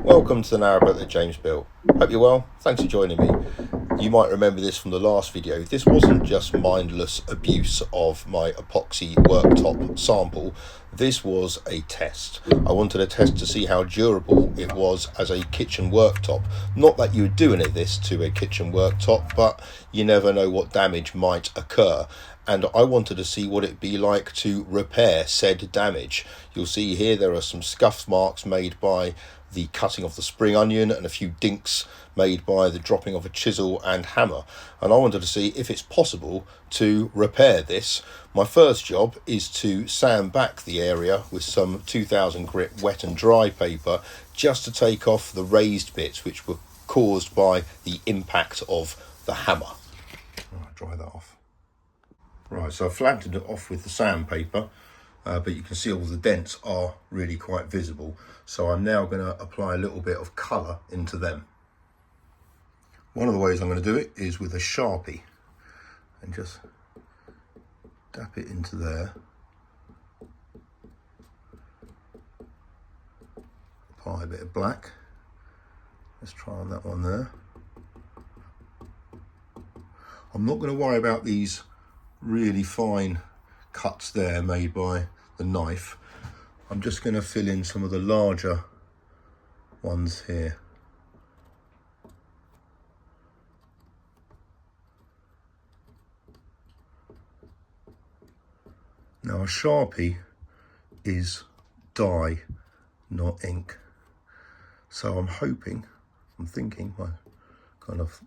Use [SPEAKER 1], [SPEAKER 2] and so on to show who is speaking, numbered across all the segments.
[SPEAKER 1] Welcome to the Narrowboat that James built. Hope you're well. Thanks for joining me. You might remember this from the last video. This wasn't just mindless abuse of my epoxy worktop sample. This was a test. I wanted a test to see how durable it was as a kitchen worktop. Not that you would do any of this to a kitchen worktop, but you never know what damage might occur. And I wanted to see what it'd be like to repair said damage. You'll see here there are some scuff marks made by the cutting of the spring onion and a few dinks made by the dropping of a chisel and hammer, and I wanted to see if it's possible to repair this. My first job is to sand back the area with some 2000 grit wet and dry paper just to take off the raised bits which were caused by the impact of the hammer. Right, dry that off. Right, so I've flattened it off with the sandpaper, but you can see all the dents are really quite visible. So I'm now going to apply a little bit of colour into them. One of the ways I'm going to do it is with a Sharpie and just dab it into there. Apply a bit of black. Let's try on that one there. I'm not going to worry about these really fine cuts there made by the knife. I'm just going to fill in some of the larger ones here. Now a Sharpie is dye, not ink. So I'm thinking, my kind of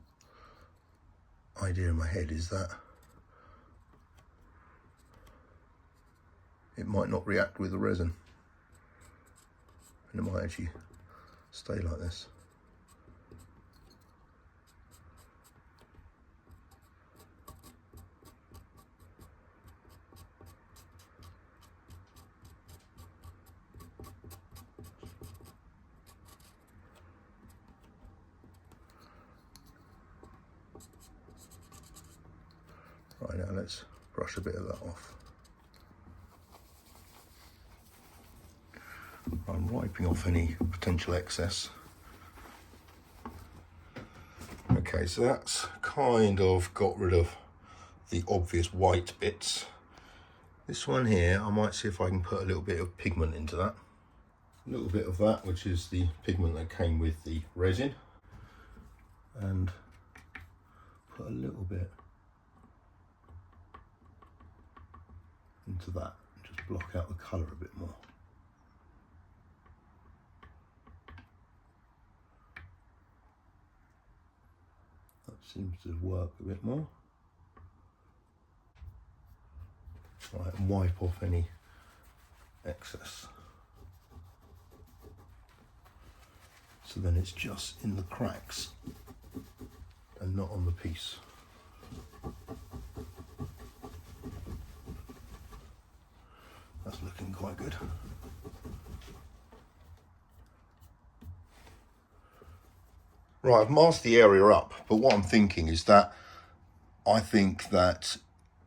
[SPEAKER 1] idea in my head is that it might not react with the resin. And it might actually stay like this. Right, now let's brush a bit of that off. I'm wiping off any potential excess. Okay, so that's kind of got rid of the obvious white bits. This one here, I might see if I can put a little bit of pigment into that. A little bit of that, which is the pigment that came with the resin. And put a little bit into that, just block out the colour a bit more. Seems to work a bit more. Right, and wipe off any excess. So then it's just in the cracks and not on the piece. That's looking quite good. Right, I've masked the area up, but what I'm thinking is that I think that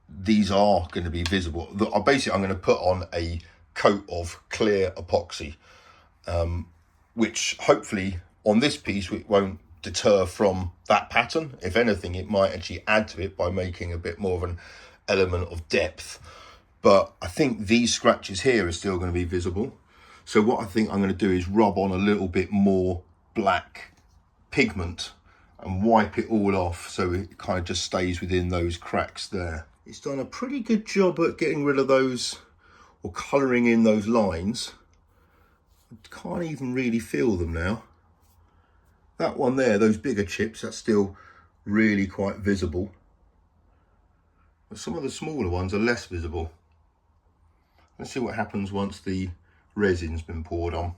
[SPEAKER 1] these are going to be visible. Basically, I'm going to put on a coat of clear epoxy, which hopefully on this piece it won't deter from that pattern. If anything, it might actually add to it by making a bit more of an element of depth. But I think these scratches here are still going to be visible. So what I think I'm going to do is rub on a little bit more black pigment and wipe it all off so it kind of just stays within those cracks there. It's done a pretty good job at getting rid of those or colouring in those lines. I can't even really feel them now. That one there, those bigger chips, that's still really quite visible. But some of the smaller ones are less visible. Let's see what happens once the resin's been poured on.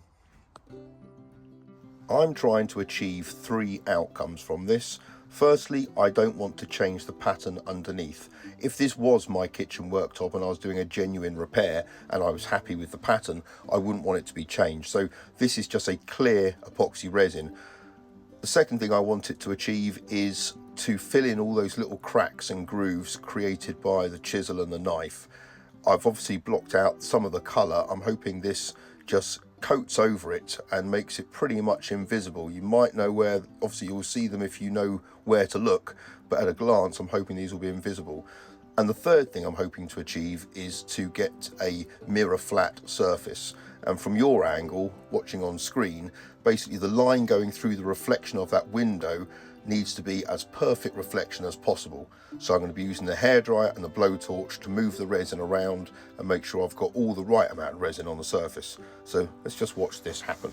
[SPEAKER 1] I'm trying to achieve three outcomes from this. Firstly, I don't want to change the pattern underneath. If this was my kitchen worktop and I was doing a genuine repair and I was happy with the pattern, I wouldn't want it to be changed. So this is just a clear epoxy resin. The second thing I want it to achieve is to fill in all those little cracks and grooves created by the chisel and the knife. I've obviously blocked out some of the colour. I'm hoping this just coats over it and makes it pretty much invisible. You might know where, obviously you'll see them if you know where to look, but at a glance I'm hoping these will be invisible. And the third thing I'm hoping to achieve is to get a mirror flat surface. And from your angle, watching on screen, basically the line going through the reflection of that window needs to be as perfect reflection as possible. So I'm going to be using the hairdryer and the blowtorch to move the resin around and make sure I've got all the right amount of resin on the surface. So let's just watch this happen.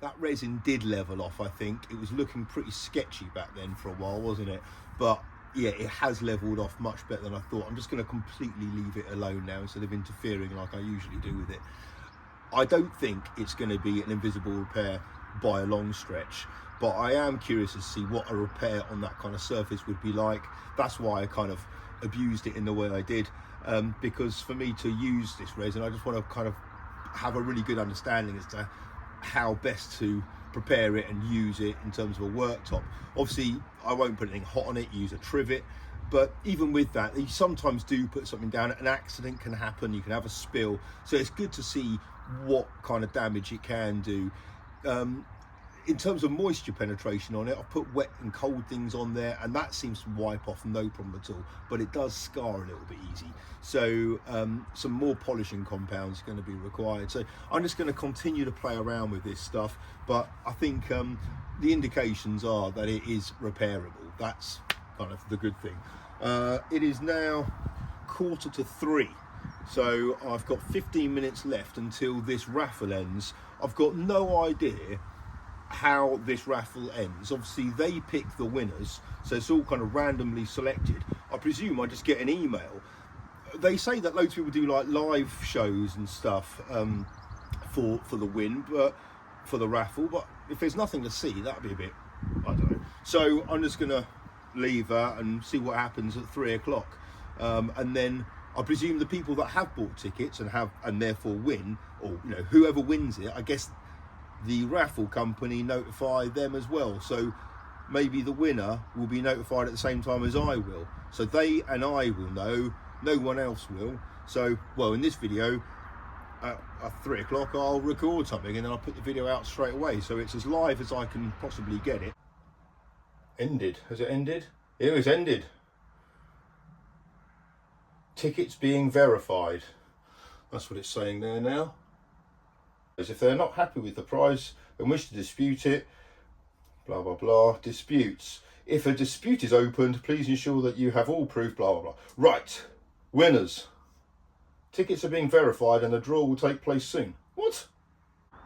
[SPEAKER 1] That resin did level off, I think. It was looking pretty sketchy back then for a while, wasn't it? But yeah, it has leveled off much better than I thought. I'm just going to completely leave it alone now instead of interfering like I usually do with it. I don't think it's going to be an invisible repair by a long stretch, but I am curious to see what a repair on that kind of surface would be like. That's why I kind of abused it in the way I did, because for me to use this resin, I just want to kind of have a really good understanding as to how best to prepare it and use it in terms of a worktop. Obviously I won't put anything hot on it, use a trivet, but even with that, you sometimes do put something down, an accident can happen, you can have a spill, so it's good to see what kind of damage it can do. In terms of moisture penetration on it, I've put wet and cold things on there, and that seems to wipe off no problem at all, but it does scar a little bit easy. So some more polishing compounds are going to be required. So I'm just going to continue to play around with this stuff, but I think the indications are that it is repairable. That's kind of the good thing. It is now 2:45. So I've got 15 minutes left until this raffle ends. I've got no idea how this raffle ends. Obviously they pick the winners, so it's all kind of randomly selected. I presume I just get an email. They say that loads of people do like live shows and stuff for the win, but for the raffle, but if there's nothing to see, that'd be a bit, I don't know. So I'm just gonna leave that and see what happens at 3 o'clock, and then I presume the people that have bought tickets and therefore win, or you know, whoever wins it, I guess the raffle company notify them as well. So maybe the winner will be notified at the same time as I will. So they and I will know, no one else will. So, well, in this video, at 3 o'clock, I'll record something and then I'll put the video out straight away. So it's as live as I can possibly get it. Ended. Has it ended? It was ended. Tickets being verified. That's what it's saying there now. As if they're not happy with the price and wish to dispute it, blah blah blah. Disputes. If a dispute is opened, please ensure that you have all proof, blah blah blah. Right, winners. Tickets are being verified and the draw will take place soon. What?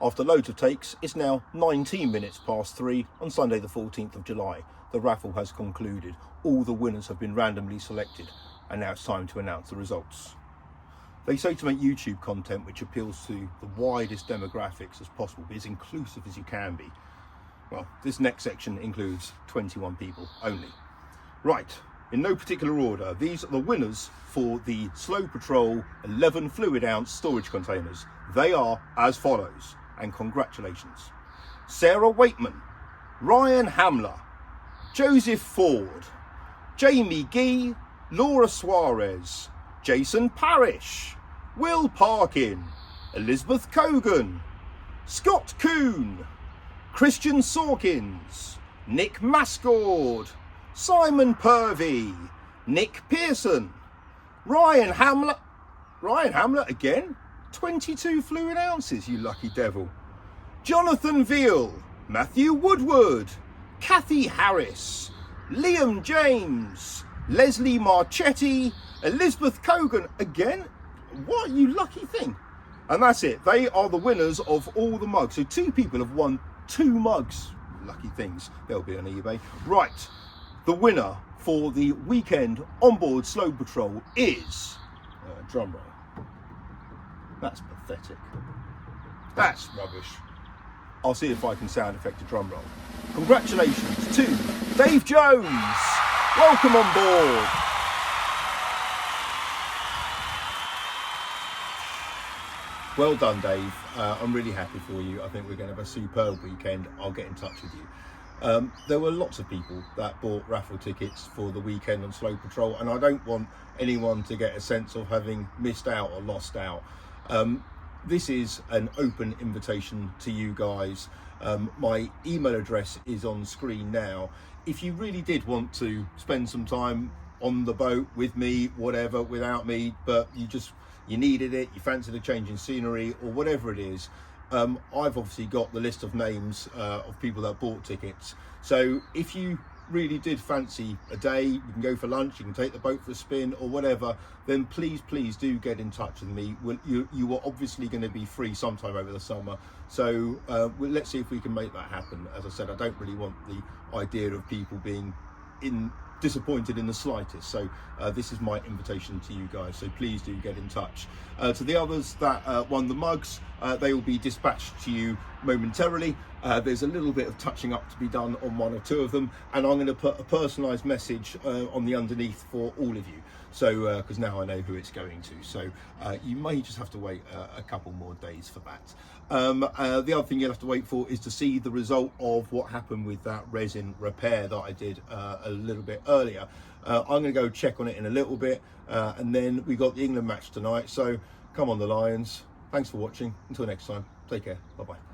[SPEAKER 1] After loads of takes, it's now 19 minutes past 3 on Sunday the 14th of July. The raffle has concluded. All the winners have been randomly selected and now it's time to announce the results. They say to make YouTube content which appeals to the widest demographics as possible, be as inclusive as you can be. Well, this next section includes 21 people only. Right, in no particular order, these are the winners for the Slow Patrol 11 fluid ounce storage containers. They are as follows, and congratulations. Sarah Waitman, Ryan Hamler, Joseph Ford, Jamie Gee, Laura Suarez, Jason Parrish, Will Parkin, Elizabeth Cogan, Scott Kuhn, Christian Sawkins, Nick Mascord, Simon Purvey, Nick Pearson, Ryan Hamler again? 22 fluid ounces, you lucky devil. Jonathan Veal, Matthew Woodward, Kathy Harris, Liam James, Leslie Marchetti, Elizabeth Cogan again? What, you lucky thing. And that's it. They are the winners of all the mugs. So 2 people have won 2 mugs. Lucky things. They'll be on eBay. Right. The winner for the weekend onboard Slow Patrol is... drum roll. That's pathetic. That's rubbish. I'll see if I can sound effect a drum roll. Congratulations to Dave Jones. Welcome on board. Well done, Dave. I'm really happy for you. I think we're going to have a superb weekend. I'll get in touch with you. There were lots of people that bought raffle tickets for the weekend on Slow Patrol, and I don't want anyone to get a sense of having missed out or lost out. This is an open invitation to you guys. My email address is on screen now. If you really did want to spend some time on the boat with me, whatever, without me, but you needed it, you fancied a change in scenery or whatever it is, I've obviously got the list of names of people that bought tickets. So if you really did fancy a day, you can go for lunch, you can take the boat for a spin or whatever, then please do get in touch with me. You are obviously going to be free sometime over the summer, so let's see if we can make that happen. As I said, I don't really want the idea of people being disappointed in the slightest, so this is my invitation to you guys, so please do get in touch. To the others that won the mugs, they will be dispatched to you momentarily. There's a little bit of touching up to be done on 1 or 2 of them, and I'm going to put a personalised message on the underneath for all of you, so because now I know who it's going to, so you may just have to wait a couple more days for that. The other thing you'll have to wait for is to see the result of what happened with that resin repair that I did a little bit earlier. I'm going to go check on it in a little bit, and then we got the England match tonight, so come on the Lions. Thanks for watching. Until next time, take care. Bye bye.